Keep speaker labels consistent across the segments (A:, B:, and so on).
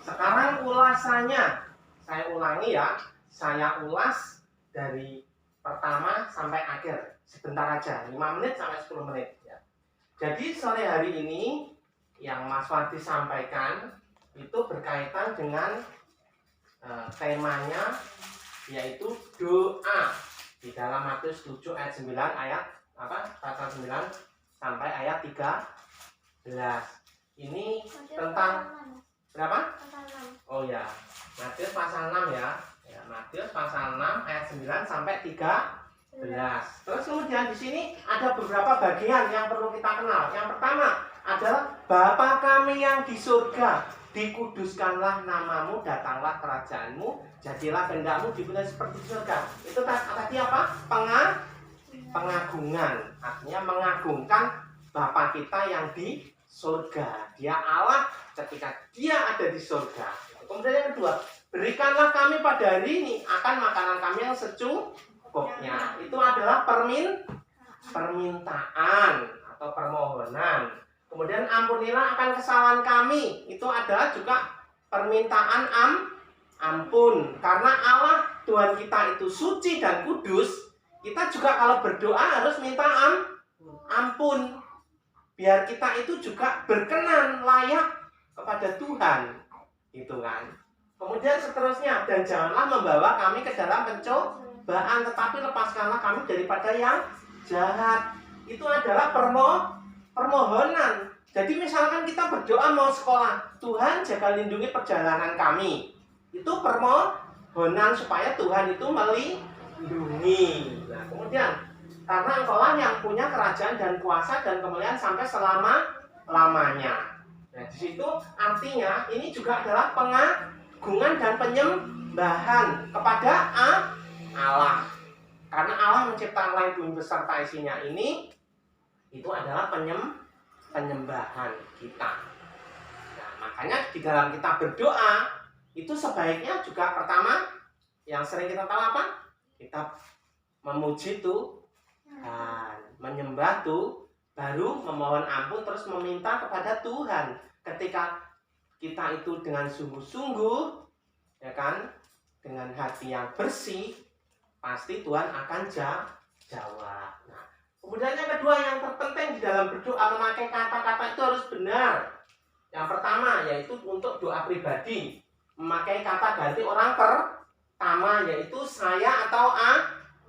A: Sekarang ulasannya. Saya ulangi ya. Saya ulas dari pertama sampai akhir. Sebentar aja, 5 menit sampai 10 menit ya. Jadi sore hari ini yang Mas Wadi sampaikan itu berkaitan dengan temanya, yaitu doa di dalam Matius 7 ayat 9 ayat pasal 9 sampai ayat 13. Ini tentang berapa? Oh ya, Matius pasal 6 ya. Matius pasal 6 ayat 9 sampai 13. Terus kemudian di sini ada beberapa bagian yang perlu kita kenal. Yang pertama adalah Bapa kami yang di surga, dikuduskanlah namamu, datanglah kerajaanmu, jadilah kehendakmu di bumi seperti di surga. Itu tadi apa? Pengagungan. Artinya mengagungkan Bapa kita yang di surga. Dia Allah ketika dia ada di surga. Kemudian yang kedua, berikanlah kami pada hari ini akan makanan kami yang secukupnya. Itu adalah permintaan atau permohonan. Kemudian ampunilah akan kesalahan kami. Itu adalah juga permintaan ampun. Karena Allah Tuhan kita itu suci dan kudus, kita juga kalau berdoa harus minta ampun. Biar kita itu juga berkenan, layak kepada Tuhan. Gitu kan. Kemudian seterusnya, dan janganlah membawa kami ke dalam pencobaan, tetapi lepaskanlah kami daripada yang jahat. Itu adalah permohonan. Jadi misalkan kita berdoa mau sekolah, Tuhan jaga lindungi perjalanan kami. Itu permohonan supaya Tuhan itu melindungi. Nah, kemudian karena engkaulah yang punya kerajaan dan kuasa dan kemuliaan sampai selama-lamanya. Nah, di situ artinya ini juga adalah pengagungan dan penyembahan kepada Allah. Karena Allah menciptakan langit bumi beserta isinya ini, itu adalah penyembahan kita. Nah, makanya di dalam kita berdoa itu sebaiknya juga pertama yang sering kita tahu apa? Kita memuji Tuhan, menyembah Tuhan, baru memohon ampun, terus meminta kepada Tuhan. Ketika kita itu dengan sungguh-sungguh, ya kan, dengan hati yang bersih, pasti Tuhan akan jawab. Nah, kemudian yang kedua yang terpenting di dalam berdoa, memakai kata-kata itu harus benar. Yang pertama yaitu untuk doa pribadi, memakai kata ganti orang pertama, yaitu saya atau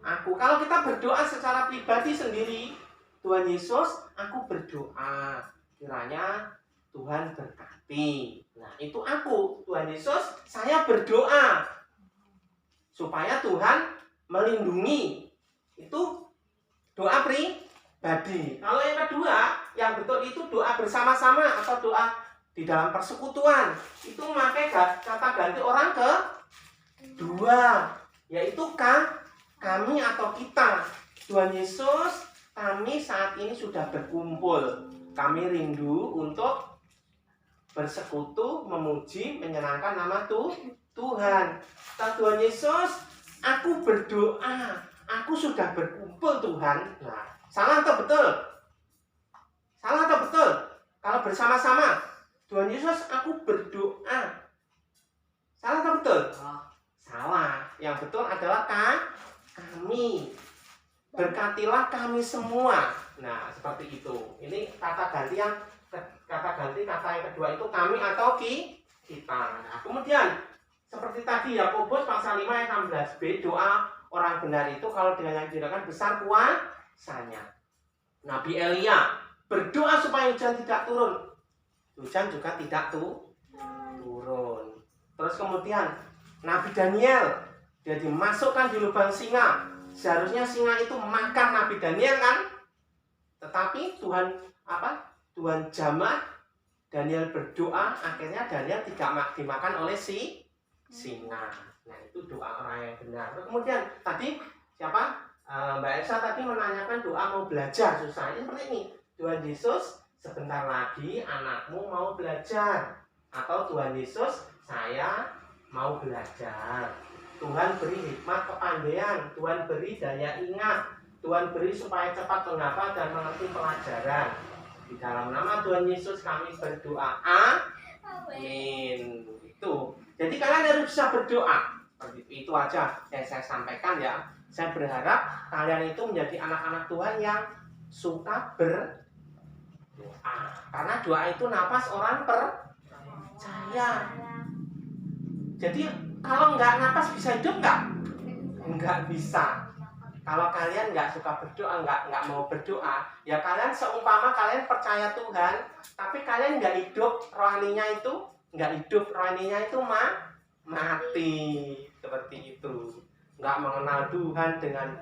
A: aku. Kalau kita berdoa secara pribadi sendiri, Tuhan Yesus, aku berdoa kiranya Tuhan berkati. Nah, itu aku, Tuhan Yesus, saya berdoa supaya Tuhan melindungi. Itu doa pribadi. Kalau yang kedua, yang betul itu doa bersama-sama atau doa di dalam persekutuan. Itu memakai kata ganti orang kedua, yaitu kami atau kita. Tuhan Yesus, kami saat ini sudah berkumpul. Kami rindu untuk bersekutu, memuji, menyenangkan nama Tuhan. Tuhan Yesus, aku berdoa, aku sudah berkumpul Tuhan. Nah, salah atau betul? Salah atau betul? Kalau bersama-sama, Tuhan Yesus, aku berdoa. Salah atau betul? Salah. Yang betul adalah kami. Berkatilah kami semua. Nah, seperti itu. Ini kata ganti yang kedua itu kami atau kita. Nah, kemudian seperti tadi Yakobus pasal 5 ayat 16b, doa orang benar itu kalau dengan yang dirasakan besar kuasanya. Nabi Elia berdoa supaya hujan tidak turun. Hujan juga tidak turun. Terus kemudian Nabi Daniel, dia dimasukkan di lubang singa. Seharusnya singa itu makan Nabi Daniel kan? Tetapi Tuhan jamah Daniel berdoa, akhirnya Daniel tidak dimakan oleh singa. Nah, itu doa orang yang benar. Kemudian tadi Mbak Elsa tadi menanyakan doa mau belajar susah. Ini seperti ini. Tuhan Yesus, sebentar lagi anakmu mau belajar. Atau Tuhan Yesus, saya mau belajar. Tuhan beri hikmat kepandaian, Tuhan beri daya ingat, Tuhan beri supaya cepat menghafal dan mengerti pelajaran. Di dalam nama Tuhan Yesus kami berdoa. Amin. Itu Jadi kalian harus bisa berdoa. Itu aja yang saya sampaikan ya. Saya berharap kalian itu menjadi anak-anak Tuhan yang suka berdoa. Karena doa itu napas orang percaya. Jadi kalau nggak napas bisa hidup nggak? Nggak bisa. Kalau kalian nggak suka berdoa, nggak mau berdoa, ya kalian seumpama kalian percaya Tuhan, tapi kalian nggak hidup rohaninya itu, nggak hidup rohaninya itu mati seperti itu, nggak mengenal Tuhan dengan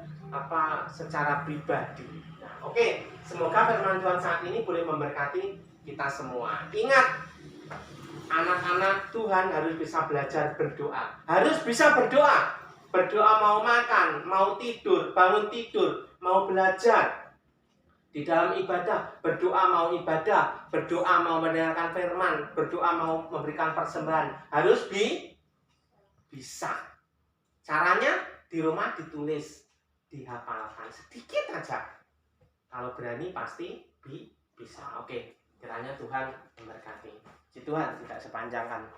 A: secara pribadi. Nah, oke, semoga firman Tuhan saat ini boleh memberkati kita semua. Ingat, anak-anak Tuhan harus bisa belajar berdoa, harus bisa berdoa. Berdoa mau makan, mau tidur, bangun tidur, mau belajar. Di dalam ibadah, berdoa mau ibadah, berdoa mau mendengarkan firman, berdoa mau memberikan persembahan. Harus bisa. Caranya di rumah ditulis, dihafalkan sedikit aja. Kalau berani pasti bisa. Oke, kiranya Tuhan memberkati. Puji Tuhan, tidak sepanjang kan.